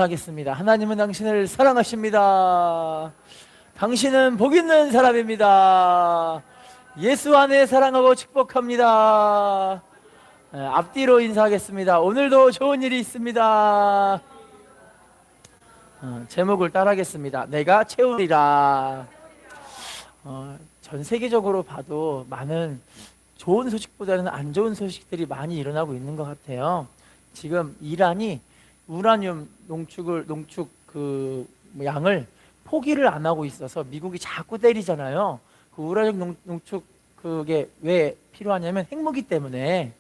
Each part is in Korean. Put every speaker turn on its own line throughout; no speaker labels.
하겠습니다. 하나님은 당신을 사랑하십니다. 당신은 복 있는 사람입니다. 예수 안에 사랑하고 축복합니다. 앞뒤로 인사하겠습니다. 오늘도 좋은 일이 있습니다. 제목을 따라하겠습니다. 내가 채우리라. 전 세계적으로 봐도 많은 좋은 소식보다는 안 좋은 소식들이 많이 일어나고 있는 것 같아요. 지금 이란이 우라늄 농축 양을 포기를 안 하고 있어서 미국이 자꾸 때리잖아요. 그 우라늄 농축 그게 왜 필요하냐면 핵무기 때문에,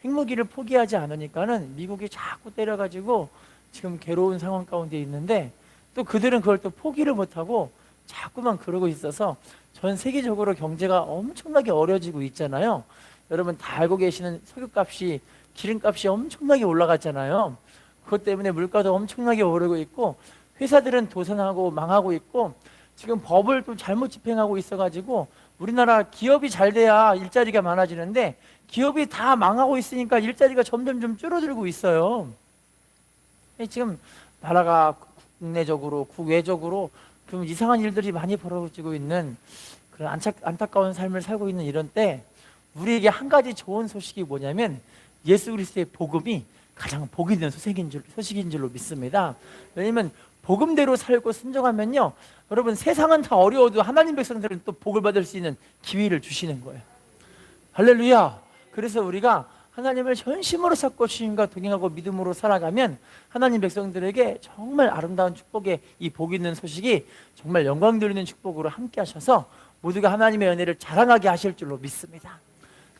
핵무기를 포기하지 않으니까는 미국이 자꾸 때려가지고 지금 괴로운 상황 가운데 있는데, 또 그들은 그걸 또 포기를 못하고 자꾸만 그러고 있어서 전 세계적으로 경제가 엄청나게 어려지고 있잖아요. 여러분 다 알고 계시는 석유값이, 기름값이 엄청나게 올라갔잖아요. 그것 때문에 물가도 엄청나게 오르고 있고, 회사들은 도산하고 망하고 있고, 지금 법을 또 잘못 집행하고 있어가지고 우리나라 기업이 잘 돼야 일자리가 많아지는데 기업이 다 망하고 있으니까 일자리가 점점 좀 줄어들고 있어요. 지금 나라가 국내적으로 국외적으로 좀 이상한 일들이 많이 벌어지고 있는 그런 안타까운 삶을 살고 있는 이런 때, 우리에게 한 가지 좋은 소식이 뭐냐면 예수 그리스도의 복음이 가장 복 있는 소식인 줄로 믿습니다. 왜냐면 복음대로 살고 순종하면요, 여러분 세상은 다 어려워도 하나님 백성들은 또 복을 받을 수 있는 기회를 주시는 거예요. 할렐루야. 그래서 우리가 하나님을 전심으로 찾고 주님과 동행하고 믿음으로 살아가면 하나님 백성들에게 정말 아름다운 축복의 이 복 있는 소식이 정말 영광 돌리는 축복으로 함께 하셔서 모두가 하나님의 은혜를 자랑하게 하실 줄로 믿습니다.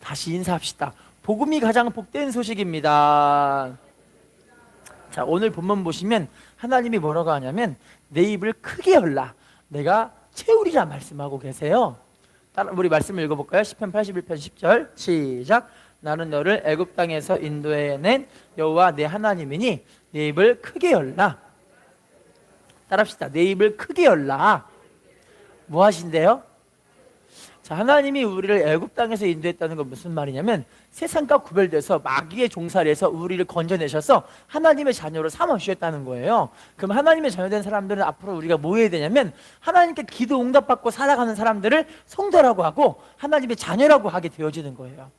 다시 인사합시다. 복음이 가장 복된 소식입니다. 자, 오늘 본문 보시면 하나님이 뭐라고 하냐면 내 입을 크게 열라, 내가 채우리라 말씀하고 계세요. 우리 말씀을 읽어볼까요? 시편 81편 10절 시작. 나는 너를 애굽 땅에서 인도해낸 여호와 내 하나님이니 내 입을 크게 열라. 따라합시다. 내 입을 크게 열라. 뭐 하신대요? 자, 하나님이 우리를 애굽 땅에서 인도했다는 건 무슨 말이냐면 세상과 구별돼서 마귀의 종살이 해서 우리를 건져내셔서 하나님의 자녀로 삼아주셨다는 거예요. 그럼 하나님의 자녀된 사람들은 앞으로 우리가 뭐 해야 되냐면 하나님께 기도 응답받고 살아가는 사람들을 성도라고 하고 하나님의 자녀라고 하게 되어지는 거예요.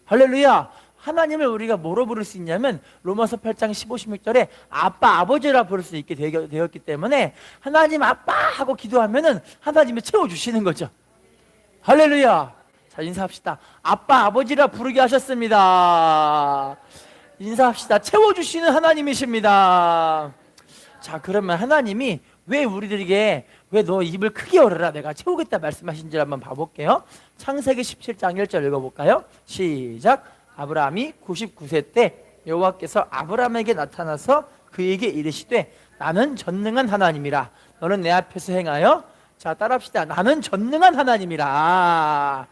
할렐루야. 하나님을 우리가 뭐로 부를 수 있냐면 로마서 8장 15, 16절에 아빠, 아버지라 부를 수 있게 되었기 때문에 하나님 아빠 하고 기도하면은 하나님이 채워주시는 거죠. 할렐루야. 자, 인사합시다. 아빠, 아버지라 부르게 하셨습니다. 인사합시다. 채워주시는 하나님이십니다. 자, 그러면 하나님이 왜 우리들에게 왜 너 입을 크게 열어라 내가 채우겠다 말씀하신지 한번 봐볼게요. 창세기 17장 1절 읽어볼까요? 시작. 아브라함이 99세 때 여호와께서 아브라함에게 나타나서 그에게 이르시되 나는 전능한 하나님이라 너는 내 앞에서 행하여, 자 따라합시다. 나는 전능한 하나님이라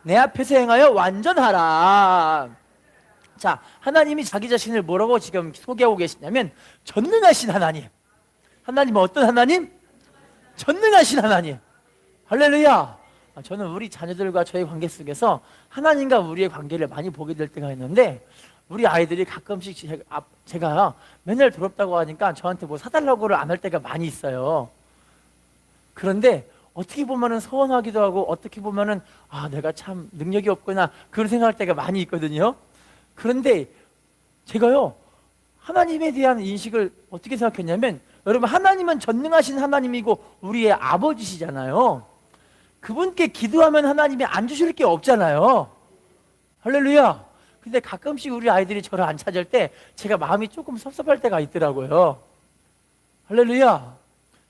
내 앞에서 행하여 완전하라. 자, 하나님이 자기 자신을 뭐라고 지금 소개하고 계시냐면 전능하신 하나님. 하나님은 어떤 하나님? 전능하신 하나님. 할렐루야. 저는 우리 자녀들과 저의 관계 속에서 하나님과 우리의 관계를 많이 보게 될 때가 있는데, 우리 아이들이 가끔씩 제가 맨날 더럽다고 하니까 저한테 뭐 사달라고를 안 할 때가 많이 있어요. 그런데 어떻게 보면은 서운하기도 하고 어떻게 보면은 내가 참 능력이 없구나 그런 생각할 때가 많이 있거든요. 그런데 제가요, 하나님에 대한 인식을 어떻게 생각했냐면, 여러분 하나님은 전능하신 하나님이고 우리의 아버지시잖아요. 그분께 기도하면 하나님이 안 주실 게 없잖아요. 할렐루야. 근데 가끔씩 우리 아이들이 저를 안 찾을 때 제가 마음이 조금 섭섭할 때가 있더라고요. 할렐루야.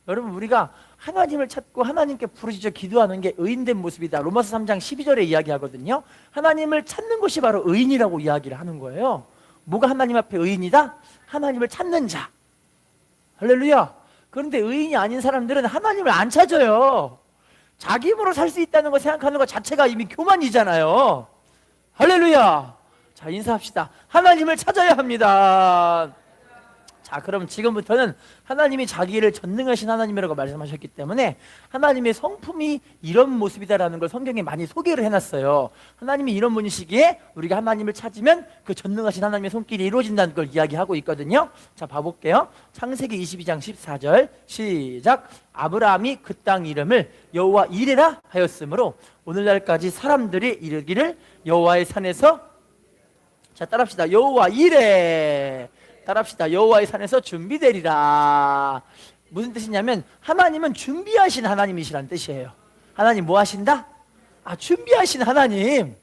여러분 우리가 하나님을 찾고 하나님께 부르짖어 기도하는 게 의인된 모습이다. 로마서 3장 12절에 이야기하거든요. 하나님을 찾는 것이 바로 의인이라고 이야기를 하는 거예요. 뭐가 하나님 앞에 의인이다? 하나님을 찾는 자. 할렐루야. 그런데 의인이 아닌 사람들은 하나님을 안 찾아요. 자기 힘으로 살 수 있다는 거 생각하는 것 자체가 이미 교만이잖아요. 할렐루야. 자, 인사합시다. 하나님을 찾아야 합니다. 자, 자, 그럼 지금부터는 하나님이 자기를 전능하신 하나님이라고 말씀하셨기 때문에 하나님의 성품이 이런 모습이다라는 걸 성경에 많이 소개를 해놨어요. 하나님이 이런 분이시기에 우리가 하나님을 찾으면 그 전능하신 하나님의 손길이 이루어진다는 걸 이야기하고 있거든요. 자, 봐볼게요. 창세기 22장 14절 시작. 아브라함이 그 땅 이름을 여호와 이레라 하였으므로 오늘날까지 사람들이 이르기를 여호와의 산에서, 자, 따라합시다. 여호와 이레. 따라합시다. 여호와의 산에서 준비되리라. 무슨 뜻이냐면 하나님은 준비하신 하나님이시라는 뜻이에요. 하나님 뭐 하신다? 준비하신 하나님.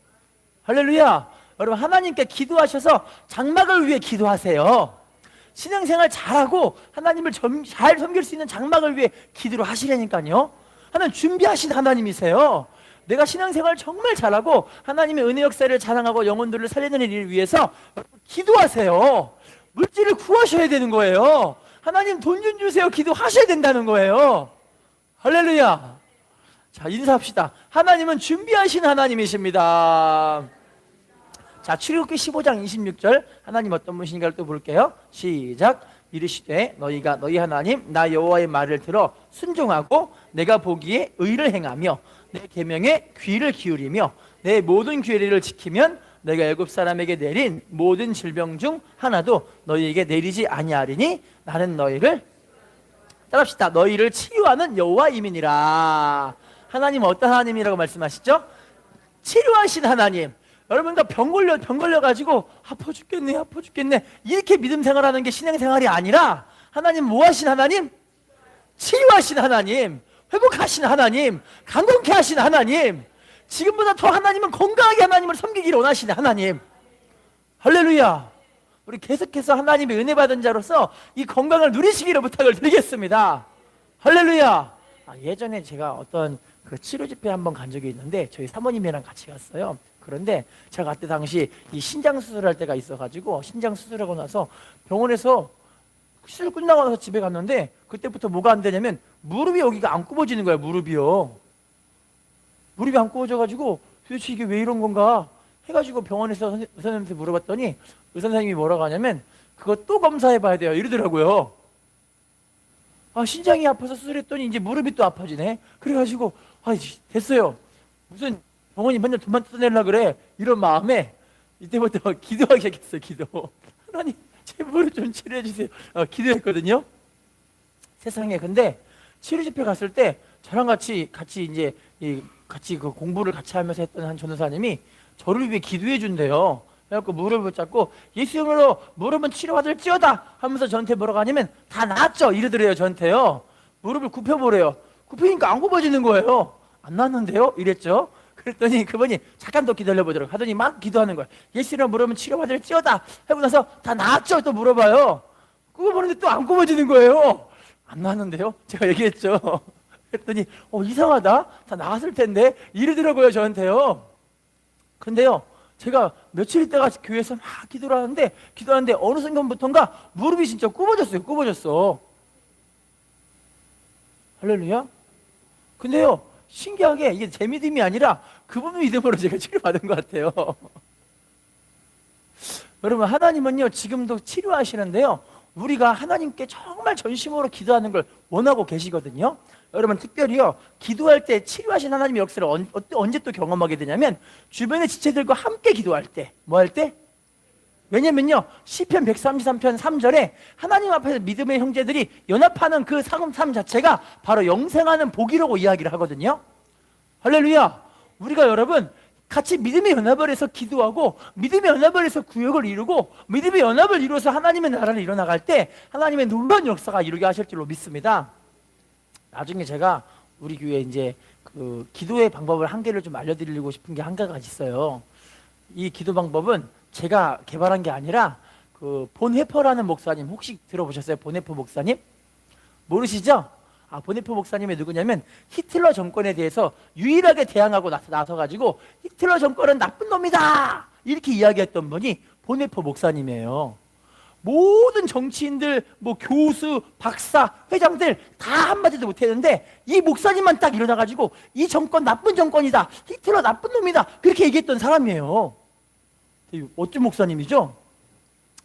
할렐루야. 여러분, 하나님께 기도하셔서 장막을 위해 기도하세요. 신앙생활 잘하고 하나님을 잘 섬길 수 있는 장막을 위해 기도를 하시라니까요. 하나님 준비하신 하나님이세요. 내가 신앙생활 정말 잘하고 하나님의 은혜 역사를 자랑하고 영혼들을 살리는 일을 위해서 기도하세요. 물질을 구하셔야 되는 거예요. 하나님 돈 좀 주세요. 기도하셔야 된다는 거예요. 할렐루야. 자, 인사합시다. 하나님은 준비하신 하나님이십니다. 자, 출애굽기 15장 26절 하나님 어떤 분이신가를 또 볼게요. 시작. 이르시되 너희가 너희 하나님 나 여호와의 말을 들어 순종하고 내가 보기에 의를 행하며 내 계명에 귀를 기울이며 내 모든 규례를 지키면 내가 애굽 사람에게 내린 모든 질병 중 하나도 너희에게 내리지 아니하리니 나는 너희를, 따라합시다. 너희를 치유하는 여호와임이니라. 하나님은 어떤 하나님이라고 말씀하시죠? 치료하신 하나님. 여러분과 병 걸려가지고 아파 죽겠네 이렇게 믿음 생활하는 게 신앙 생활이 아니라 하나님 뭐 하신 하나님? 치유하신 하나님, 회복하신 하나님, 강건케 하신 하나님, 지금보다 더 하나님은 건강하게 하나님을 섬기기를 원하시는 하나님. 할렐루야. 우리 계속해서 하나님의 은혜 받은 자로서 이 건강을 누리시기를 부탁을 드리겠습니다. 할렐루야. 예전에 제가 어떤 그 치료 집회 한번 간 적이 있는데 저희 사모님이랑 같이 갔어요. 그런데 제가 그때 당시 이 신장 수술할 때가 있어가지고 신장 수술하고 나서 병원에서 수술 끝나고 나서 집에 갔는데 그때부터 뭐가 안 되냐면 무릎이 여기가 안 굽어지는 거예요. 무릎이 안 굽어져가지고 도대체 이게 왜 이런 건가 해가지고 병원에서 의사 선생님한테 물어봤더니 의사 선생님이 뭐라고 하냐면 그거 또 검사해봐야 돼요 이러더라고요. 신장이 아파서 수술했더니 이제 무릎이 또 아파지네. 그래가지고 됐어요. 무슨 병원이 맨날 돈만 뜯어내려고 그래. 이런 마음에 이때부터 기도하기 시작했어요. 기도. 하나님 제 무릎 좀 치료해 주세요. 기도했거든요. 세상에. 근데 치료 집회 갔을 때 저랑 같이 이제 같이 그 공부를 같이 하면서 했던 한 전도사님이 저를 위해 기도해 준대요. 그래갖고 무릎을 잡고 예수 이름으로 무릎은 치료받을지어다 하면서 저한테 뭐라고 하냐면 다 나았죠 이러더래요. 저한테요. 무릎을 굽혀보래요. 굽히니까 안 굽어지는 거예요. 안 나았는데요? 이랬죠. 그랬더니 그분이 잠깐 더 기다려보도록 하더니 막 기도하는 거예요. 예수 이름으로 무릎은 치료받을지어다 하고 나서 다 나았죠? 또 물어봐요. 굽어보는데 또 안 굽어지는 거예요. 안 나았는데요? 제가 얘기했죠. 그랬더니 이상하다. 다 나았을 텐데 이러더라고요. 저한테요. 근데요. 제가 며칠 있다가 교회에서 막 기도하는데 어느 순간부터인가 무릎이 진짜 굽어졌어. 할렐루야. 근데요 신기하게 이게 제 믿음이 아니라 그분 믿음으로 제가 치료받은 것 같아요. 여러분, 하나님은요 지금도 치료하시는데요 우리가 하나님께 정말 전심으로 기도하는 걸 원하고 계시거든요. 여러분, 특별히요 기도할 때 치료하신 하나님의 역사를 언제 또 경험하게 되냐면 주변의 지체들과 함께 기도할 때. 뭐 할 때? 왜냐면요 시편 133편 3절에 하나님 앞에서 믿음의 형제들이 연합하는 그 삶 자체가 바로 영생하는 복이라고 이야기를 하거든요. 할렐루야. 우리가 여러분 같이 믿음의 연합을 해서 기도하고 믿음의 연합을 해서 구역을 이루고 믿음의 연합을 이루어서 하나님의 나라를 이뤄나갈 때 하나님의 놀라운 역사가 이루게 하실 줄로 믿습니다. 나중에 제가 우리 교회에 이제 그 기도의 방법을 한 개를 좀 알려드리고 싶은 게 한 가지가 있어요. 이 기도 방법은 제가 개발한 게 아니라 그 본헤퍼라는 목사님 혹시 들어보셨어요? 본헤퍼 목사님? 모르시죠? 본헤퍼 목사님이 누구냐면 히틀러 정권에 대해서 유일하게 대항하고 나서가지고 히틀러 정권은 나쁜 놈이다! 이렇게 이야기했던 분이 본헤퍼 목사님이에요. 모든 정치인들, 교수, 박사, 회장들 다 한마디도 못했는데 이 목사님만 딱 일어나가지고 이 정권 나쁜 정권이다, 히틀러 나쁜 놈이다, 그렇게 얘기했던 사람이에요. 어떤 목사님이죠?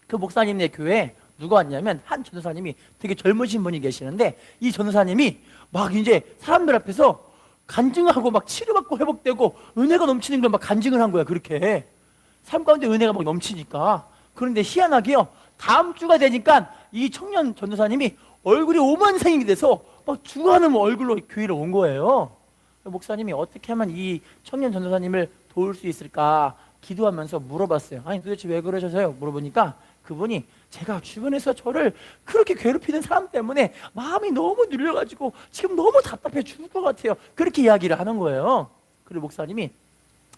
그 목사님네 교회에 누가 왔냐면 한 전도사님이 되게 젊으신 분이 계시는데, 이 전도사님이 막 이제 사람들 앞에서 간증하고 막 치료받고 회복되고 은혜가 넘치는 걸 막 간증을 한 거야. 그렇게 삶 가운데 은혜가 막 넘치니까. 그런데 희한하게요, 다음 주가 되니까 이 청년 전도사님이 얼굴이 오만생이 돼서 막 죽어가는 얼굴로 교회를 온 거예요. 목사님이 어떻게 하면 이 청년 전도사님을 도울 수 있을까 기도하면서 물어봤어요. 아니 도대체 왜 그러셔서요? 물어보니까 그분이, 제가 주변에서 저를 그렇게 괴롭히는 사람 때문에 마음이 너무 눌려가지고 지금 너무 답답해 죽을 것 같아요. 그렇게 이야기를 하는 거예요. 그리고 목사님이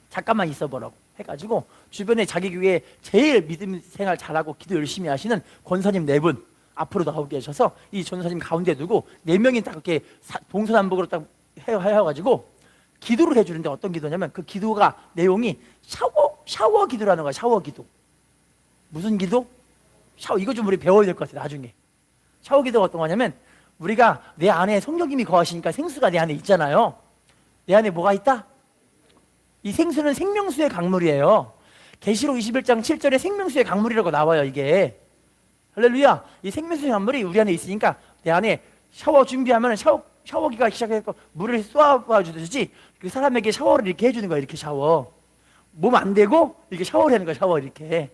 잠깐만 있어보라고 해가지고 주변에 자기 교회에 제일 믿음 생활 잘하고 기도 열심히 하시는 권사님 4분 앞으로 나오고 계셔서 이 전사님 가운데 두고 4명이 딱 이렇게 동서남북으로 딱 해가지고 기도를 해주는데, 어떤 기도냐면 그 기도가 내용이 샤워 기도라는 거야. 샤워 기도. 무슨 기도? 샤워. 이거 좀 우리 배워야 될 것 같아 나중에. 샤워 기도가 어떤 거냐면, 우리가 내 안에 성령님이 거하시니까 생수가 내 안에 있잖아요. 내 안에 뭐가 있다? 이 생수는 생명수의 강물이에요. 계시록 21장 7절에 생명수의 강물이라고 나와요. 이게 할렐루야. 이 생명수의 강물이 우리 안에 있으니까 내 안에 샤워 준비하면 샤워기가 시작해서 물을 쏘아주듯이 그 사람에게 샤워를 이렇게 해주는 거야. 이렇게 샤워. 몸 안 대고 이렇게 샤워를 하는 거야. 샤워 이렇게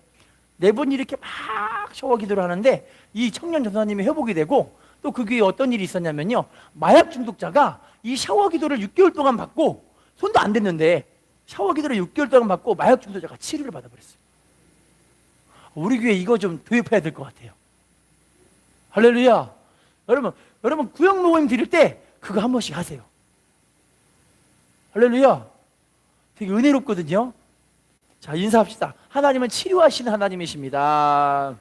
4분 이렇게 막 샤워 기도를 하는데, 이 청년 전사님이 회복이 되고, 또 그 귀에 어떤 일이 있었냐면요, 마약 중독자가 이 샤워 기도를 6개월 동안 받고, 손도 안 댔는데 샤워 기도를 6개월 동안 받고 마약 중독자가 치료를 받아버렸어요. 우리 교회 이거 좀 도입해야 될 것 같아요. 할렐루야. 여러분 구역 모임 드릴 때 그거 한 번씩 하세요. 할렐루야. 되게 은혜롭거든요. 자, 인사합시다. 하나님은 치료하시는 하나님이십니다.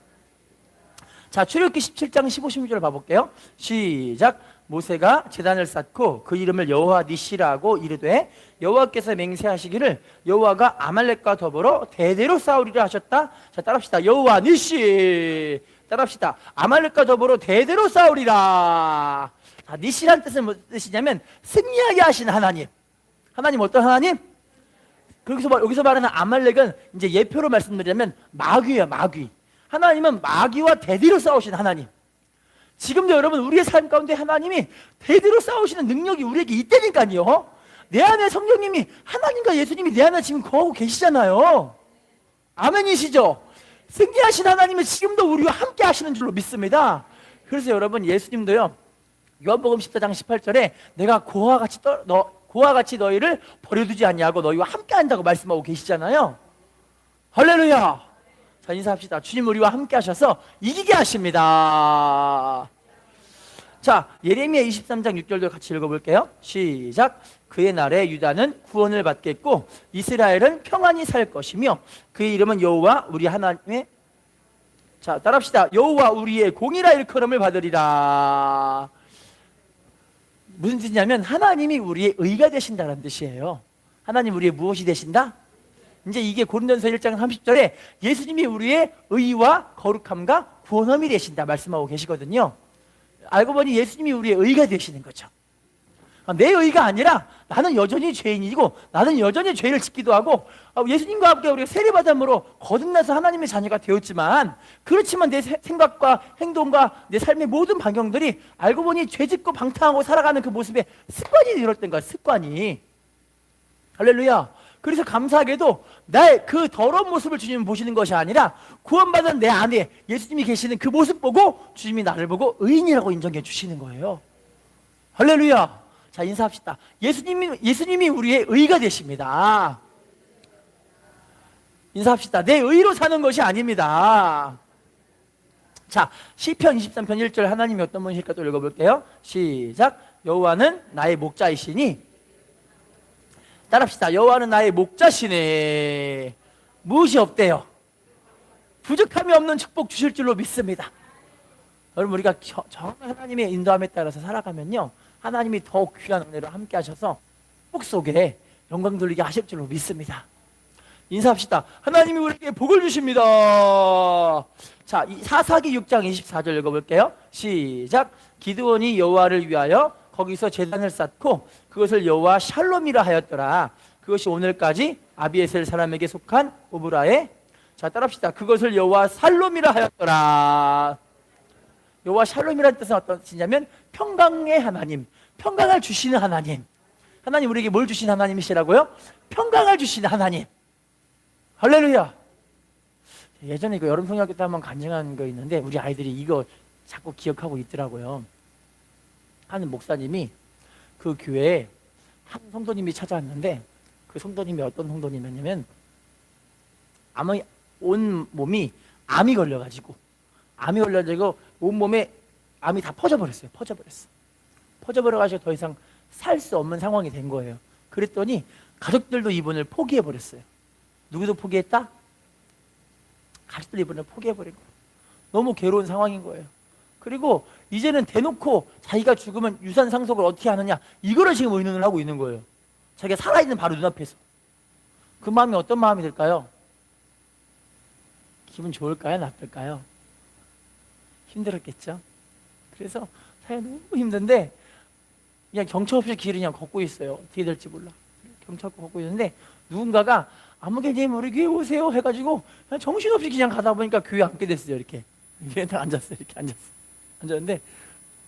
자, 출애굽기 17장 15, 16절 봐볼게요. 시작. 모세가 제단을 쌓고 그 이름을 여호와 니시라고 이르되, 여호와께서 맹세하시기를 여호와가 아말렉과 더불어 대대로 싸우리라 하셨다. 자, 따라합시다. 여호와 니시. 따라합시다. 아말렉과 더불어 대대로 싸우리라. 자, 니시란 뜻은 무슨 뜻이냐면 승리하게 하신 하나님. 하나님 어떤 하나님? 여기서 말하는 아말렉은 이제 예표로 말씀드리자면 마귀예요. 마귀. 하나님은 마귀와 대대로 싸우신 하나님. 지금도 여러분 우리의 삶 가운데 하나님이 대대로 싸우시는 능력이 우리에게 있다니까요. 내 안에 성령님이, 하나님과 예수님이 내 안에 지금 거하고 계시잖아요. 아멘이시죠? 승리하신 하나님은 지금도 우리와 함께 하시는 줄로 믿습니다. 그래서 여러분, 예수님도요, 요한복음 14장 18절에 내가 고와 같이 너희를 버려두지 아니하고 너희와 함께 한다고 말씀하고 계시잖아요. 할렐루야. 자, 인사합시다. 주님 우리와 함께 하셔서 이기게 하십니다. 자, 예레미야 23장 6절도 같이 읽어볼게요. 시작. 그의 날에 유다는 구원을 받겠고 이스라엘은 평안히 살 것이며 그의 이름은 여호와 우리 하나님의, 자, 따라합시다. 여호와 우리의 공의라 일컬음을 받으리라. 무슨 뜻이냐면 하나님이 우리의 의가 되신다는 뜻이에요. 하나님 우리의 무엇이 되신다? 이제 이게 고린도전서 1장 30절에 예수님이 우리의 의와 거룩함과 구원함이 되신다 말씀하고 계시거든요. 알고 보니 예수님이 우리의 의가 되시는 거죠. 내 의가 아니라 나는 여전히 죄인이고 나는 여전히 죄를 짓기도 하고 예수님과 함께 우리가 세례받음으로 거듭나서 하나님의 자녀가 되었지만, 그렇지만 내 생각과 행동과 내 삶의 모든 반경들이 알고 보니 죄짓고 방탕하고 살아가는 그 모습에 습관이 이뤘던 거야. 습관이. 할렐루야. 그래서 감사하게도 나의 그 더러운 모습을 주님은 보시는 것이 아니라 구원받은 내 안에 예수님이 계시는 그 모습 보고 주님이 나를 보고 의인이라고 인정해 주시는 거예요. 할렐루야. 자, 인사합시다. 예수님이 우리의 의가 되십니다. 인사합시다. 내 의로 사는 것이 아닙니다. 자, 시편 23편 1절 하나님이 어떤 분이실까 또 읽어볼게요. 시작. 여호와는 나의 목자이시니, 따라합시다. 여호와는 나의 목자시네. 무엇이 없대요? 부족함이 없는 축복 주실 줄로 믿습니다. 여러분, 우리가 정말 하나님의 인도함에 따라서 살아가면요, 하나님이 더욱 귀한 은혜로 함께 하셔서 축복 속에 영광 돌리게 하실 줄로 믿습니다. 인사합시다. 하나님이 우리에게 복을 주십니다. 자, 사사기 6장 24절 읽어볼게요. 시작. 기드온이 여호와를 위하여 거기서 제단을 쌓고 그것을 여호와 샬롬이라 하였더라. 그것이 오늘까지 아비에셀 사람에게 속한 오브라의, 자, 따라합시다. 그것을 여호와 살롬이라 하였더라. 여호와 샬롬이라는 뜻은 어떤 뜻이냐면 평강의 하나님, 평강을 주시는 하나님. 하나님 우리에게 뭘 주신 하나님이시라고요? 평강을 주시는 하나님. 할렐루야. 예전에 그 여름 성경학교 때 한번 간증한 거 있는데 우리 아이들이 이거 자꾸 기억하고 있더라고요. 하는 목사님이 그 교회에 한 성도님이 찾아왔는데 그 성도님이 어떤 성도님이었냐면 온 몸이 암이 걸려가지고 온 몸에 암이 다 퍼져버렸어요. 퍼져버려가지고 더 이상 살 수 없는 상황이 된 거예요. 그랬더니 가족들도 이분을 포기해버렸어요. 누구도 포기했다? 가족들 이분을 포기해버린 거예요. 너무 괴로운 상황인 거예요. 그리고 이제는 대놓고 자기가 죽으면 유산 상속을 어떻게 하느냐 이거를 지금 의논을 하고 있는 거예요. 자기가 살아있는 바로 눈앞에서. 그 마음이 어떤 마음이 들까요? 기분 좋을까요? 나쁠까요? 힘들었겠죠? 그래서 사실 너무 힘든데 그냥 경청 없이 길을 그냥 걷고 있어요. 어떻게 될지 몰라. 경청 없이 걷고 있는데 누군가가 아무개님 우리 교회 오세요 해가지고 그냥 정신없이 그냥 가다 보니까 교회 앉게 됐어요. 이렇게 앉았어요. 이렇게 앉았는데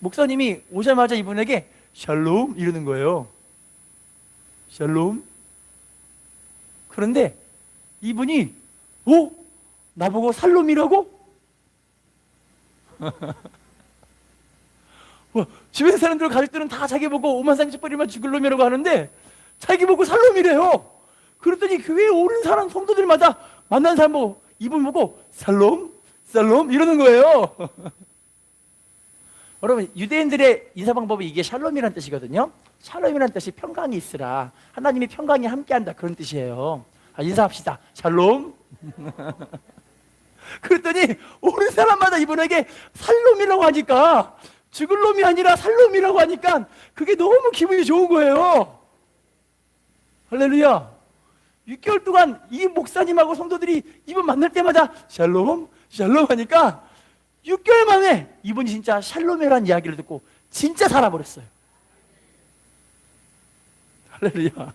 목사님이 오자마자 이분에게 샬롬 이러는 거예요. 샬롬. 그런데 이분이 나보고 살롬이라고? 주변 사람들 가족들은 다 자기 보고 오만상식 버리면 죽을 놈이라고 하는데 자기 보고 살롬이래요. 그랬더니 교회에 오는 사람 성도들마다 만난 사람 보고 이분 보고 살롬 이러는 거예요. 여러분 유대인들의 인사 방법이 이게 샬롬이라는 뜻이거든요. 샬롬이라는 뜻이 평강이 있으라. 하나님이 평강이 함께한다 그런 뜻이에요. 인사합시다. 샬롬. 그랬더니 오는 사람마다 이분에게 살롬이라고 하니까 죽을 놈이 아니라 살롬이라고 하니까 그게 너무 기분이 좋은 거예요. 할렐루야. 6개월 동안 이 목사님하고 성도들이 이분 만날 때마다 샬롬 하니까 6개월 만에 이분이 진짜 샬롬이라는 이야기를 듣고 진짜 살아버렸어요. 할렐루야.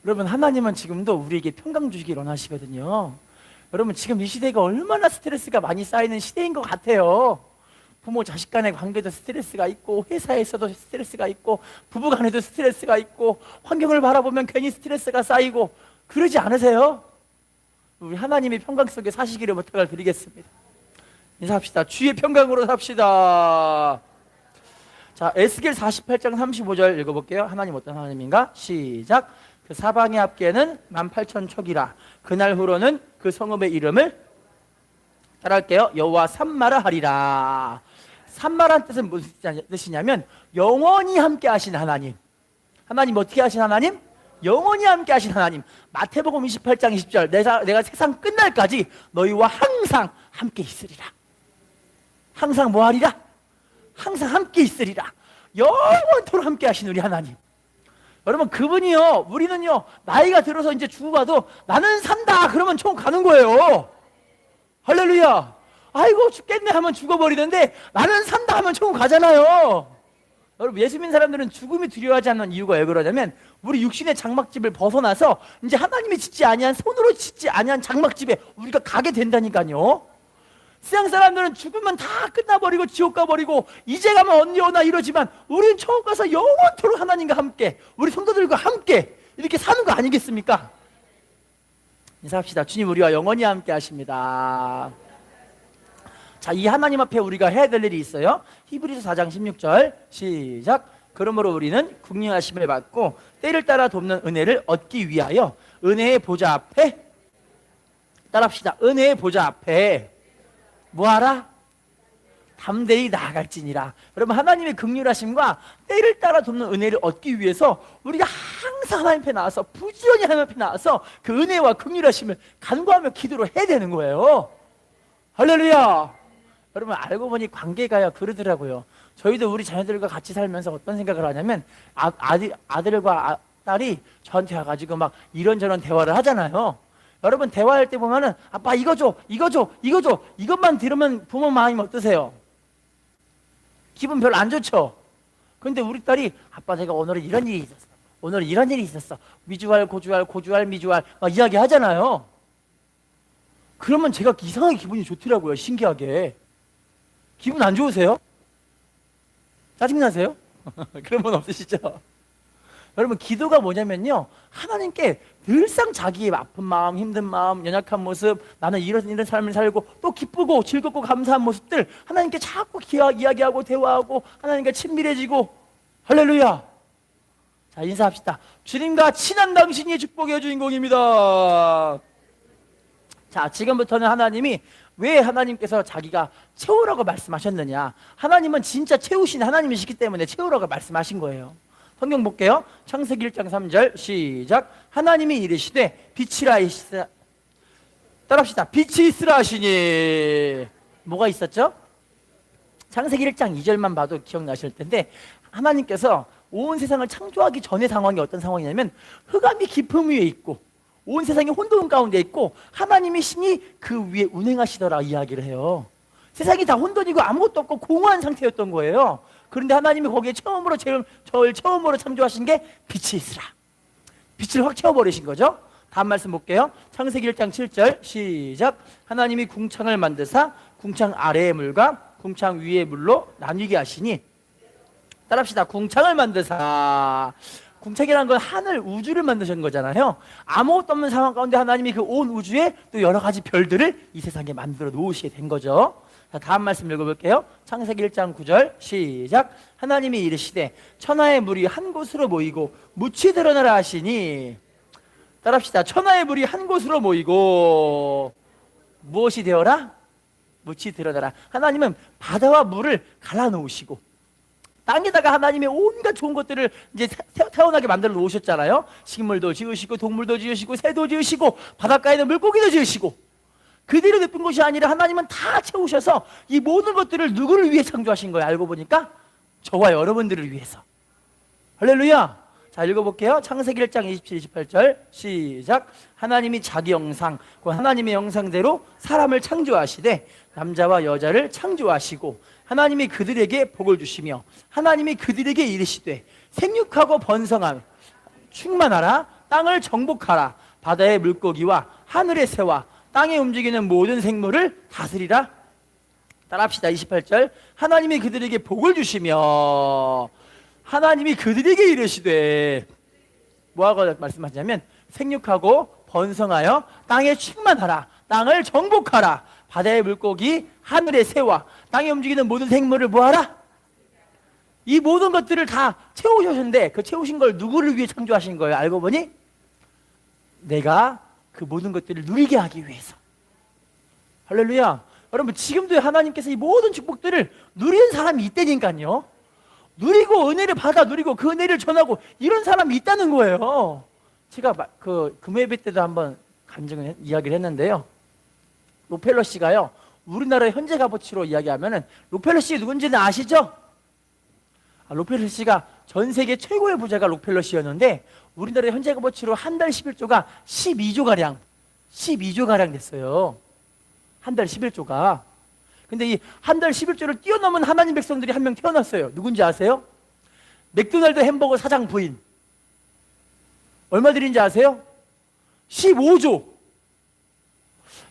여러분 하나님은 지금도 우리에게 평강 주시길 원하시거든요. 여러분 지금 이 시대가 얼마나 스트레스가 많이 쌓이는 시대인 것 같아요. 부모 자식 간의 관계도 스트레스가 있고 회사에서도 스트레스가 있고 부부 간에도 스트레스가 있고 환경을 바라보면 괜히 스트레스가 쌓이고 그러지 않으세요? 우리 하나님의 평강 속에 사시기를 부탁을 드리겠습니다. 인사합시다. 주의 평강으로 삽시다. 자, 에스겔 48장 35절 읽어볼게요. 하나님 어떤 하나님인가? 시작. 그 사방의 합계는 18,000척이라. 그날 후로는 그 성읍의 이름을 따라할게요. 여호와 삼마라 하리라. 삼마란 뜻은 무슨 뜻이냐면 영원히 함께 하신 하나님. 하나님 어떻게 하신 하나님? 영원히 함께 하신 하나님. 마태복음 28장 20절 내가 세상 끝날까지 너희와 항상 함께 있으리라. 항상 뭐 하리라? 항상 함께 있으리라. 영원토록 함께 하신 우리 하나님. 여러분 그분이요 우리는요 나이가 들어서 이제 죽어가도 나는 산다 그러면 총 가는 거예요. 할렐루야. 아이고 죽겠네 하면 죽어버리는데 나는 산다 하면 총 가잖아요. 여러분 예수 믿는 사람들은 죽음이 두려워하지 않는 이유가 왜 그러냐면 우리 육신의 장막집을 벗어나서 이제 하나님이 짓지 아니한 손으로 짓지 아니한 장막집에 우리가 가게 된다니까요. 세상 사람들은 죽으면 다 끝나버리고 지옥 가버리고 이제 가면 언제 오나 이러지만 우리는 처음 가서 영원토록 하나님과 함께 우리 성도들과 함께 이렇게 사는 거 아니겠습니까? 인사합시다. 주님 우리와 영원히 함께 하십니다. 자, 이 하나님 앞에 우리가 해야 될 일이 있어요. 히브리서 4장 16절 시작. 그러므로 우리는 국리하심을 받고 때를 따라 돕는 은혜를 얻기 위하여 은혜의 보좌 앞에 따라합시다. 은혜의 보좌 앞에 뭐하라? 담대히 나아갈지니라. 여러분 하나님의 긍휼하심과 때를 따라 돕는 은혜를 얻기 위해서 우리가 항상 하나님 앞에 나와서 부지런히 하나님 앞에 나와서 그 은혜와 긍휼하심을 간구하며 기도를 해야 되는 거예요. 할렐루야. 여러분 알고 보니 관계가요 그러더라고요. 저희도 우리 자녀들과 같이 살면서 어떤 생각을 하냐면 아들과 딸이 저한테 와가지고 막 이런저런 대화를 하잖아요. 여러분 대화할 때 보면은 아빠 이거 줘 이것만 들으면 부모 마음이 어떠세요? 기분 별로 안 좋죠? 근데 우리 딸이 아빠 내가 오늘은 이런 일이 있었어. 오늘은 이런 일이 있었어. 미주알 고주알 미주알 막 이야기 하잖아요. 그러면 제가 이상하게 기분이 좋더라고요. 신기하게. 기분 안 좋으세요? 짜증나세요? 그런 분 없으시죠? 여러분, 기도가 뭐냐면요, 하나님께 늘상 자기의 아픈 마음, 힘든 마음, 연약한 모습, 나는 이런 삶을 살고 또 기쁘고 즐겁고 감사한 모습들 하나님께 자꾸 이야기하고 대화하고 하나님과 친밀해지고. 할렐루야. 자, 인사합시다. 주님과 친한 당신이 축복의 주인공입니다. 자, 지금부터는 하나님이 왜 하나님께서 자기가 채우라고 말씀하셨느냐, 하나님은 진짜 채우신 하나님이시기 때문에 채우라고 말씀하신 거예요. 성경 볼게요. 창세기 1장 3절 시작. 하나님이 이르시되 빛이라 하시라. 따라합시다. 빛이 있으라 하시니. 뭐가 있었죠? 창세기 1장 2절만 봐도 기억나실 텐데, 하나님께서 온 세상을 창조하기 전의 상황이 어떤 상황이냐면, 흑암이 깊음 위에 있고 온 세상이 혼돈 가운데 있고 하나님의 신이 그 위에 운행하시더라 이야기를 해요. 세상이 다 혼돈이고 아무것도 없고 공허한 상태였던 거예요. 그런데 하나님이 거기에 저를 처음으로 창조하신 게 빛이 있으라. 빛을 확 채워버리신 거죠. 다음 말씀 볼게요. 창세기 1장 7절 시작. 하나님이 궁창을 만드사 궁창 아래의 물과 궁창 위의 물로 나뉘게 하시니. 따라합시다. 궁창을 만드사. 궁창이라는 건 하늘, 우주를 만드신 거잖아요. 아무것도 없는 상황 가운데 하나님이 그 온 우주에 또 여러 가지 별들을 이 세상에 만들어 놓으시게 된 거죠. 자, 다음 말씀 읽어볼게요. 창세기 1장 9절 시작. 하나님이 이르시되 천하의 물이 한 곳으로 모이고 묻이 드러나라 하시니. 따라합시다. 천하의 물이 한 곳으로 모이고 무엇이 되어라? 묻이 드러나라. 하나님은 바다와 물을 갈라놓으시고 땅에다가 하나님의 온갖 좋은 것들을 이제 태어나게 만들어 놓으셨잖아요. 식물도 지으시고 동물도 지으시고 새도 지으시고 바닷가에는 물고기도 지으시고. 그대로 냅둔 것이 아니라 하나님은 다 채우셔서 이 모든 것들을 누구를 위해 창조하신 거예요? 알고 보니까 저와 여러분들을 위해서. 할렐루야. 자, 읽어볼게요. 창세기 1장 27, 28절 시작. 하나님이 자기 형상, 그 하나님의 형상대로 사람을 창조하시되 남자와 여자를 창조하시고 하나님이 그들에게 복을 주시며 하나님이 그들에게 이르시되 생육하고 번성하며 충만하라. 땅을 정복하라. 바다의 물고기와 하늘의 새와 땅에 움직이는 모든 생물을 다스리라. 따라합시다. 28절. 하나님이 그들에게 복을 주시며 하나님이 그들에게 이르시되 뭐하고 말씀하시냐면 생육하고 번성하여 땅에 충만하라. 땅을 정복하라. 바다의 물고기, 하늘의 새와 땅에 움직이는 모든 생물을 뭐하라? 이 모든 것들을 다 채우셨는데 그 채우신 걸 누구를 위해 창조하신 거예요? 알고 보니 내가 그 모든 것들을 누리게 하기 위해서. 할렐루야. 여러분, 지금도 하나님께서 이 모든 축복들을 누리는 사람이 있다니까요. 누리고 은혜를 받아 누리고 그 은혜를 전하고 이런 사람이 있다는 거예요. 제가 그 금요예배 때도 한번 이야기를 했는데요. 로펠러 씨가요, 우리나라의 현재 값어치로 이야기하면은 로펠러 씨 누군지는 아시죠? 로펠러 씨가 전 세계 최고의 부자가 로펠러 씨였는데 우리나라의 현재 값어치로 한 달 11조가 12조가량 됐어요. 한 달 11조가. 근데 이 한 달 11조를 뛰어넘은 하나님 백성들이 한 명 태어났어요. 누군지 아세요? 맥도날드 햄버거 사장 부인. 얼마 들인지 아세요? 15조.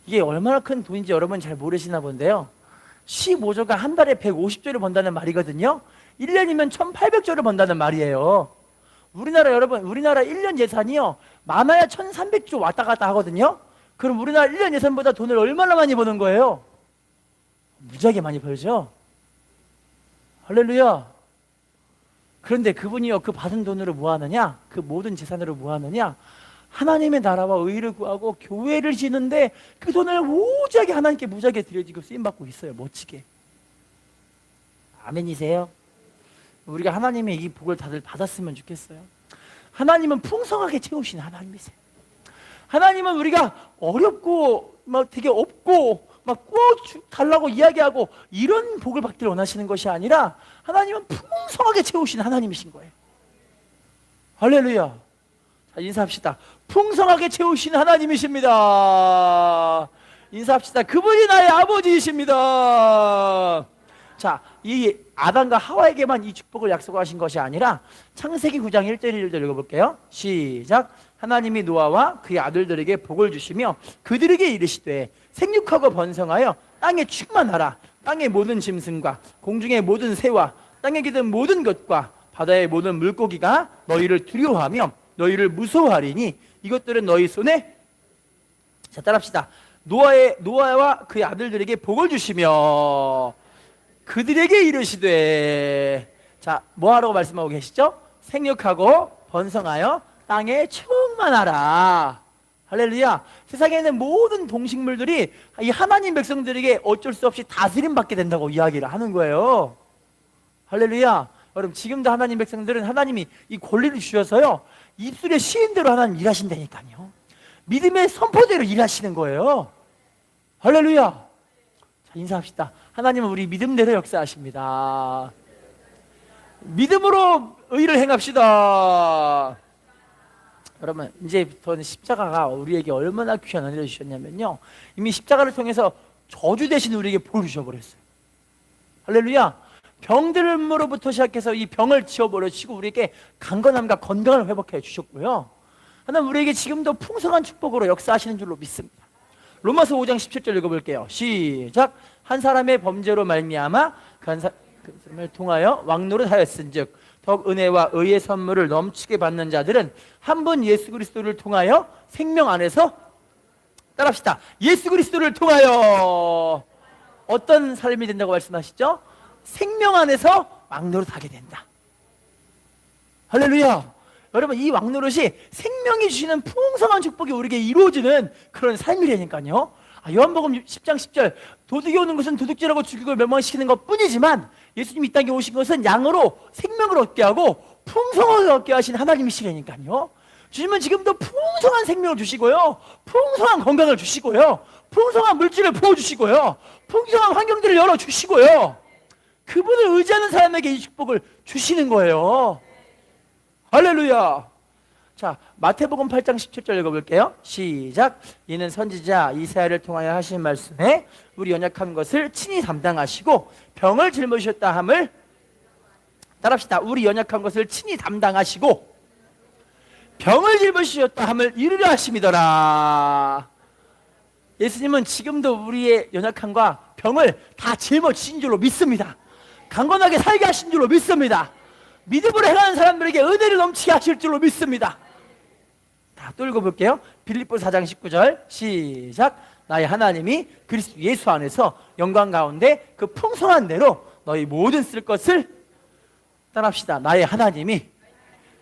이게 얼마나 큰 돈인지 여러분 잘 모르시나 본데요. 15조가 한 달에 150조를 번다는 말이거든요. 1년이면 1800조를 번다는 말이에요. 우리나라 1년 예산이요, 많아야 1300조 왔다 갔다 하거든요. 그럼 우리나라 1년 예산보다 돈을 얼마나 많이 버는 거예요? 무지하게 많이 벌죠. 할렐루야. 그런데 그분이요, 그 받은 돈으로 뭐 하느냐? 그 모든 재산으로 뭐 하느냐? 하나님의 나라와 의를 구하고 교회를 지는데 그 돈을 무지하게 하나님께 무지하게 드려지고 쓰임받고 있어요. 멋지게. 아멘이세요? 우리가 하나님의 이 복을 다들 받았으면 좋겠어요. 하나님은 풍성하게 채우시는 하나님이세요. 하나님은 우리가 어렵고 막 되게 없고 막 꼭 달라고 이야기하고 이런 복을 받기를 원하시는 것이 아니라 하나님은 풍성하게 채우시는 하나님이신 거예요. 할렐루야. 자, 인사합시다. 풍성하게 채우시는 하나님이십니다. 인사합시다. 그분이 나의 아버지이십니다. 자, 이 아담과 하와에게만 이 축복을 약속하신 것이 아니라 창세기 9장 1절 1절 읽어볼게요. 시작. 하나님이 노아와 그의 아들들에게 복을 주시며 그들에게 이르시되 생육하고 번성하여 땅에 충만하라. 땅의 모든 짐승과 공중의 모든 새와 땅에 기든 모든 것과 바다의 모든 물고기가 너희를 두려워하며 너희를 무서워하리니 이것들은 너희 손에, 자 따라합시다. 노아와 그의 아들들에게 복을 주시며 그들에게 이르시되, 자 뭐하라고 말씀하고 계시죠? 생육하고 번성하여 땅에 충만하라. 할렐루야. 세상에 있는 모든 동식물들이 이 하나님 백성들에게 어쩔 수 없이 다스림 받게 된다고 이야기를 하는 거예요. 할렐루야. 여러분 지금도 하나님 백성들은 하나님이 이 권리를 주셔서요, 입술에 시인 대로 하나님 일하신다니까요. 믿음의 선포대로 일하시는 거예요. 할렐루야. 자, 인사합시다. 하나님은 우리 믿음대로 역사하십니다. 믿음으로 의를 행합시다. 여러분 이제부터는 십자가가 우리에게 얼마나 귀한 은혜를 주셨냐면요, 이미 십자가를 통해서 저주 대신 우리에게 복을 주셔버렸어요. 할렐루야. 병들음으로부터 시작해서 이 병을 지워버리시고 우리에게 강건함과 건강을 회복해 주셨고요, 하나님 우리에게 지금도 풍성한 축복으로 역사하시는 줄로 믿습니다. 로마서 5장 17절 읽어볼게요. 시작. 한 사람의 범죄로 말미암아 그 사람을 통하여 왕노릇하였은즉 더욱 은혜와 의의 선물을 넘치게 받는 자들은 한 분 예수 그리스도를 통하여 생명 안에서, 따라합시다. 예수 그리스도를 통하여 어떤 삶이 된다고 말씀하시죠? 생명 안에서 왕노릇하게 된다. 할렐루야. 여러분 이 왕노릇이 생명이 주시는 풍성한 축복이 우리에게 이루어지는 그런 삶이라니까요. 요한복음 10장 10절, 도둑이 오는 것은 도둑질하고 죽이고 멸망시키는 것 뿐이지만 예수님이 이 땅에 오신 것은 양으로 생명을 얻게 하고 풍성하게 얻게 하신 하나님이시라니까요. 주님은 지금도 풍성한 생명을 주시고요, 풍성한 건강을 주시고요, 풍성한 물질을 부어주시고요, 풍성한 환경들을 열어주시고요, 그분을 의지하는 사람에게 이 축복을 주시는 거예요. 할렐루야. 자, 마태복음 8장 17절 읽어볼게요. 시작. 이는 선지자 이사야를 통하여 하신 말씀에 우리 연약한 것을 친히 담당하시고 병을 짊어지셨다 함을, 따라합시다. 우리 연약한 것을 친히 담당하시고 병을 짊어지셨다 함을 이루려 하심이더라. 예수님은 지금도 우리의 연약함과 병을 다 짊어지신 줄로 믿습니다. 강건하게 살게 하신 줄로 믿습니다. 믿음으로 행하는 사람들에게 은혜를 넘치게 하실 줄로 믿습니다. 또 읽어볼게요. 빌립보서 4장 19절 시작. 나의 하나님이 그리스도 예수 안에서 영광 가운데 그 풍성한 대로 너희 모든 쓸 것을, 따라합시다. 나의 하나님이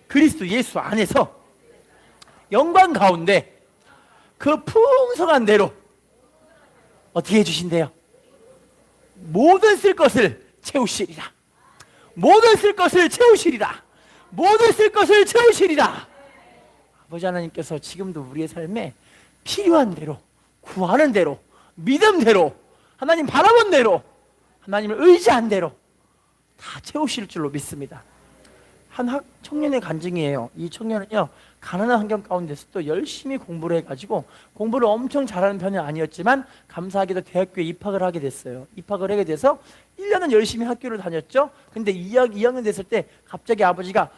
그리스도 예수 안에서 영광 가운데 그 풍성한 대로 어떻게 해주신대요? 모든 쓸 것을 채우시리라. 모든 쓸 것을 채우시리라. 모든 쓸 것을 채우시리라. 아버지 하나님께서 지금도 우리의 삶에 필요한 대로, 구하는 대로, 믿음대로, 하나님 바라본 대로, 하나님을 의지한 대로 다 채우실 줄로 믿습니다. 한 청년의 간증이에요. 이 청년은요, 가난한 환경 가운데서도 열심히 공부를 해가지고 공부를 엄청 잘하는 편은 아니었지만 감사하게도 대학교에 입학을 하게 됐어요. 입학을 하게 돼서 1년은 열심히 학교를 다녔죠. 근데 2학년 됐을 때 갑자기 아버지가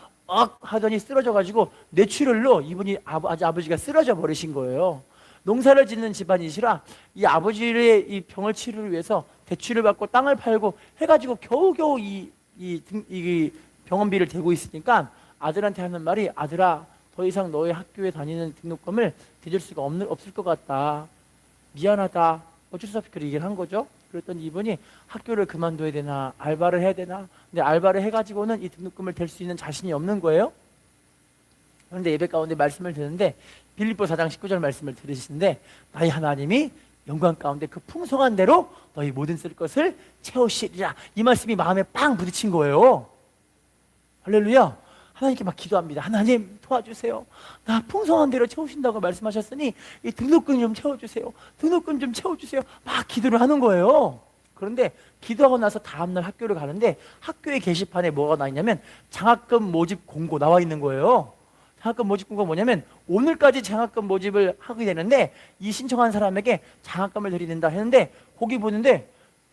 하더니 쓰러져가지고 뇌출혈로 이분이 아버지가 쓰러져 버리신 거예요. 농사를 짓는 집안이시라 이 아버지의 이 병을 치료를 위해서 대출을 받고 땅을 팔고 해가지고 겨우겨우 이 병원비를 대고 있으니까 아들한테 하는 말이, 아들아 더 이상 너의 학교에 다니는 등록금을 대줄 수가 없을 것 같다. 미안하다. 어쩔 수 없이 그렇게 얘기를 한 거죠. 그랬더니 이분이 학교를 그만둬야 되나 알바를 해야 되나, 근데 알바를 해가지고는 이 등록금을 댈 수 있는 자신이 없는 거예요. 그런데 예배 가운데 말씀을 듣는데 빌립보 4장 19절 말씀을 들으시는데 나의 하나님이 영광 가운데 그 풍성한 대로 너희 모든 쓸 것을 채우시리라. 이 말씀이 마음에 빵 부딪힌 거예요. 할렐루야. 하나님께 막 기도합니다. 하나님 도와주세요. 나 풍성한 대로 채우신다고 말씀하셨으니 이 등록금 좀 채워주세요. 등록금 좀 채워주세요. 막 기도를 하는 거예요. 그런데 기도하고 나서 다음날 학교를 가는데 학교의 게시판에 뭐가 나 있냐면 장학금 모집 공고 나와 있는 거예요. 장학금 모집 공고가 뭐냐면 오늘까지 장학금 모집을 하게 되는데 이 신청한 사람에게 장학금을 드린다 했는데 거기 보는데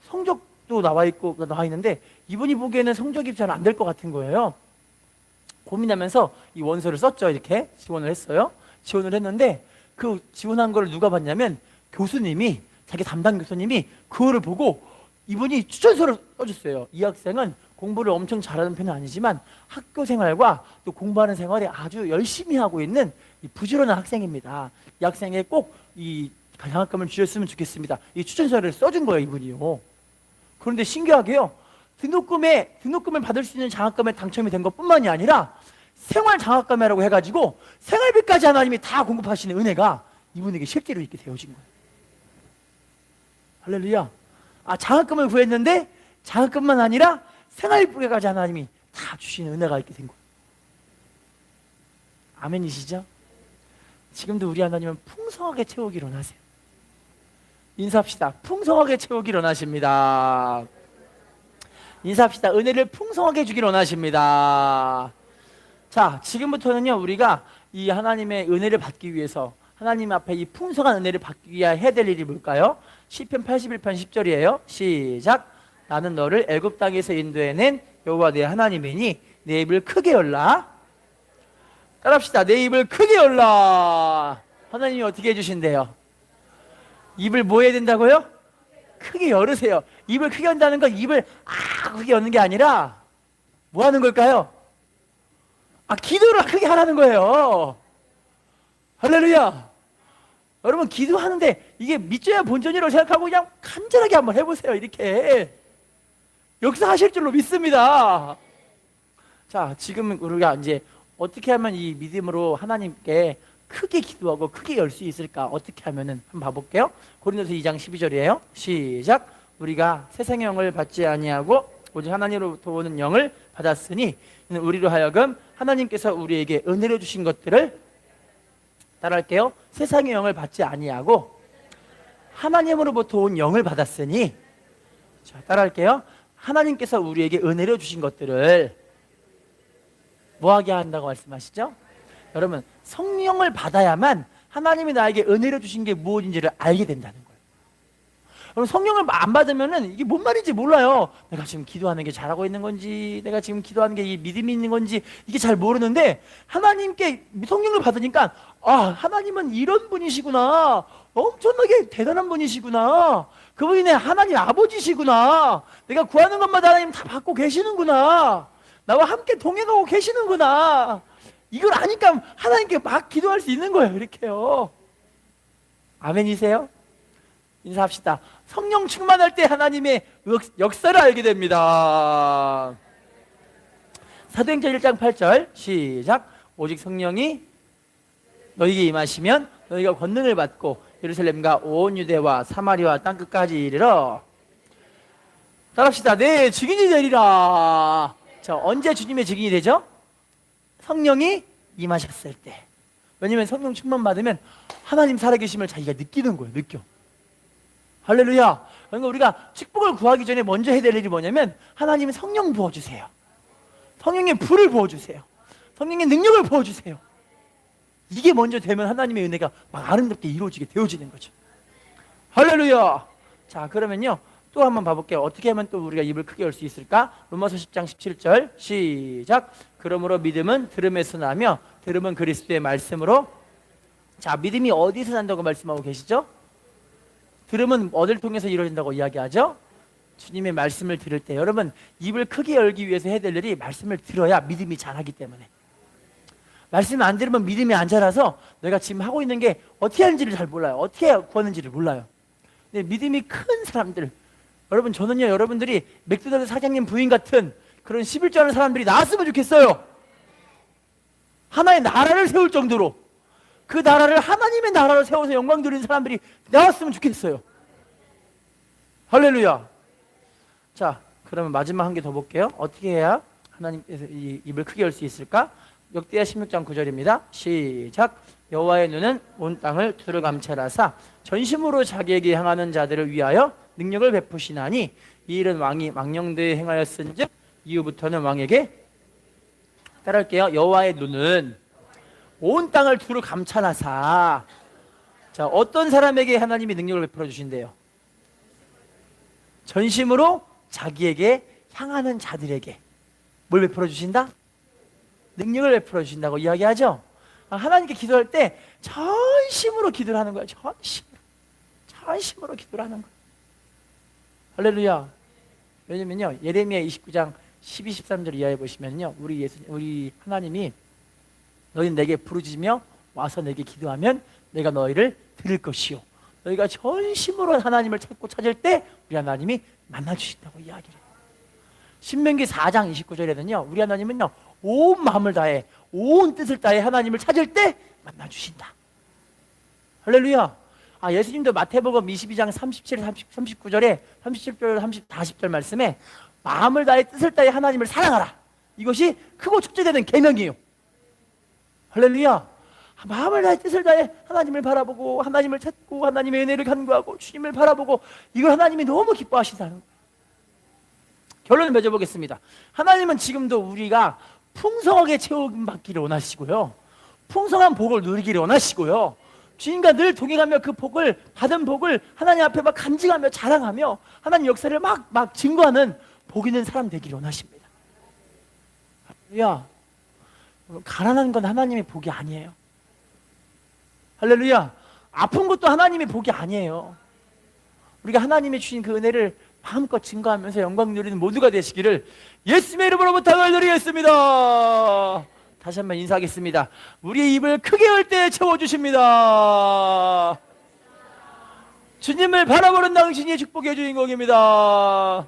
성적도 나와 있는데 이분이 보기에는 성적이 잘 안 될 것 같은 거예요. 고민하면서 이 원서를 썼죠. 이렇게 지원을 했어요. 지원을 했는데 그 지원한 걸 누가 봤냐면 교수님이, 자기 담당 교수님이 그거를 보고 이분이 추천서를 써줬어요. 이 학생은 공부를 엄청 잘하는 편은 아니지만 학교 생활과 또 공부하는 생활에 아주 열심히 하고 있는 이 부지런한 학생입니다. 이 학생에 꼭 이 장학금을 주셨으면 좋겠습니다. 이 추천서를 써준 거예요, 이분이요. 그런데 신기하게요, 등록금을 받을 수 있는 장학금에 당첨이 된 것뿐만이 아니라 생활 장학금이라고 해가지고 생활비까지 하나님이 다 공급하시는 은혜가 이분에게 실제로 있게 되어진 거예요. 할렐루야. 장학금을 구했는데 장학금만 아니라 생활비까지 하나님이 다 주시는 은혜가 있게 된 거예요. 아멘이시죠? 지금도 우리 하나님은 풍성하게 채우기로 하세요. 인사합시다. 풍성하게 채우기로 원하십니다. 인사합시다. 은혜를 풍성하게 주기로 원하십니다. 자, 지금부터는요, 우리가 이 하나님의 은혜를 받기 위해서 하나님 앞에 이 풍성한 은혜를 받기 위해 해야 될 일이 뭘까요? 시편 81편 10절이에요. 시작. 나는 너를 애굽 땅에서 인도해낸 여호와 내 하나님이니 내 입을 크게 열라. 따라합시다. 내 입을 크게 열라. 하나님이 어떻게 해주신대요? 입을 뭐 해야 된다고요? 크게 열으세요. 입을 크게 연다는 건 입을 크게 여는 게 아니라 뭐 하는 걸까요? 기도를 크게 하라는 거예요. 할렐루야. 여러분, 기도하는데 이게 믿져야 본전이라고 생각하고 그냥 간절하게 한번 해보세요. 이렇게 역사하실 줄로 믿습니다. 자, 지금 우리가 이제 어떻게 하면 이 믿음으로 하나님께 크게 기도하고 크게 열 수 있을까? 어떻게 하면은 한번 봐볼게요. 고린도서 2장 12절이에요. 시작. 우리가 세상의 영을 받지 아니하고 오직 하나님으로부터 오는 영을 받았으니 우리로 하여금 하나님께서 우리에게 은혜로 주신 것들을, 따라할게요. 세상의 영을 받지 아니하고 하나님으로부터 온 영을 받았으니, 자, 따라할게요. 하나님께서 우리에게 은혜로 주신 것들을 뭐 하게 한다고 말씀하시죠? 여러분, 성령을 받아야만 하나님이 나에게 은혜로 주신 게 무엇인지를 알게 된다는 거예요. 여러분, 성령을 안 받으면은 이게 뭔 말인지 몰라요. 내가 지금 기도하는 게 잘하고 있는 건지, 내가 지금 기도하는 게 이 믿음이 있는 건지 이게 잘 모르는데, 하나님께 성령을 받으니까 하나님은 이런 분이시구나, 엄청나게 대단한 분이시구나, 그분이 내 하나님 아버지시구나, 내가 구하는 것마다 하나님 다 받고 계시는구나, 나와 함께 동행하고 계시는구나, 이걸 아니까 하나님께 막 기도할 수 있는 거예요. 이렇게요. 아멘이세요? 인사합시다. 성령 충만할 때 하나님의 역사를 알게 됩니다. 사도행전 1장 8절 시작. 오직 성령이 너희에게 임하시면 너희가 권능을 받고 예루살렘과 온 유대와 사마리아 땅끝까지 이르러, 따라합시다. 네, 증인이 되리라. 자, 언제 주님의 증인이 되죠? 성령이 임하셨을 때. 왜냐면 성령 충만 받으면 하나님 살아계심을 자기가 느끼는 거예요. 느껴. 할렐루야. 그러니까 우리가 축복을 구하기 전에 먼저 해야 될 일이 뭐냐면, 하나님의 성령 부어주세요. 성령의 불을 부어주세요. 성령의 능력을 부어주세요. 이게 먼저 되면 하나님의 은혜가 막 아름답게 이루어지게 되어지는 거죠. 할렐루야. 자, 그러면요, 또 한번 봐볼게요. 어떻게 하면 또 우리가 입을 크게 열 수 있을까? 로마서 10장 17절 시작. 그러므로 믿음은 들음에서 나며 들음은 그리스도의 말씀으로. 자, 믿음이 어디서 난다고 말씀하고 계시죠? 들음은 어딜 통해서 이루어진다고 이야기하죠? 주님의 말씀을 들을 때. 여러분, 입을 크게 열기 위해서 해야 될 일이 말씀을 들어야 믿음이 자라기 때문에. 말씀을 안 들으면 믿음이 안 자라서 내가 지금 하고 있는 게 어떻게 하는지를 잘 몰라요. 어떻게 구하는지를 몰라요. 근데 믿음이 큰 사람들, 여러분, 저는요, 여러분들이 맥도날드 사장님 부인 같은 그런 11조 하는 사람들이 나왔으면 좋겠어요. 하나의 나라를 세울 정도로, 그 나라를 하나님의 나라로 세워서 영광 돌리는 사람들이 나왔으면 좋겠어요. 할렐루야. 자, 그러면 마지막 한 개 더 볼게요. 어떻게 해야 하나님께서 이 입을 크게 열 수 있을까? 역대하 16장 9절입니다. 시작. 여호와의 눈은 온 땅을 두루 감찰하사 전심으로 자기에게 향하는 자들을 위하여 능력을 베푸시나니, 이 일은 왕이 망령되이 행하였은즉 이후부터는 왕에게, 따라할게요. 여호와의 눈은 온 땅을 두루 감찰하사. 자, 어떤 사람에게 하나님이 능력을 베풀어 주신대요? 전심으로 자기에게 향하는 자들에게 뭘 베풀어 주신다? 능력을 베풀어 주신다고 이야기하죠. 하나님께 기도할 때 전심으로 기도를 하는 거예요. 전심으로 기도를 하는 거예요. 할렐루야. 왜냐면요, 예레미야 29장 12, 13절 이하에 보시면요, 우리 하나님이 너희 내게 부르짖으며 와서 내게 기도하면 내가 너희를 들을 것이요, 너희가 전심으로 하나님을 찾고 찾을 때 우리 하나님이 만나주신다고 이야기를 해요. 신명기 4장 29절에는요, 우리 하나님은요, 온 마음을 다해 온 뜻을 다해 하나님을 찾을 때 만나주신다. 할렐루야. 예수님도 마태복음 22장 37, 39절에 37절, 40절 말씀에 마음을 다해 뜻을 다해 하나님을 사랑하라, 이것이 크고 첫째되는 계명이에요. 할렐루야. 마음을 다해 뜻을 다해 하나님을 바라보고 하나님을 찾고 하나님의 은혜를 간구하고 주님을 바라보고, 이걸 하나님이 너무 기뻐하신다는 거예요. 결론을 맺어보겠습니다. 하나님은 지금도 우리가 풍성하게 채움받기를 원하시고요, 풍성한 복을 누리기를 원하시고요, 주님과 늘 동행하며 그 복을, 받은 복을 하나님 앞에 막 간증하며 자랑하며 하나님 역사를 막 증거하는 복 있는 사람 되기를 원하십니다. 할렐루야. 가난한 건 하나님의 복이 아니에요. 할렐루야. 아픈 것도 하나님의 복이 아니에요. 우리가 하나님이 주신 그 은혜를 마음껏 증거하면서 영광 누리는 모두가 되시기를 예수님의 이름으로 부탁을 드리겠습니다. 다시 한번 인사하겠습니다. 우리의 입을 크게 열 때 채워주십니다. 주님을 바라보는 당신이 축복의 주인공입니다.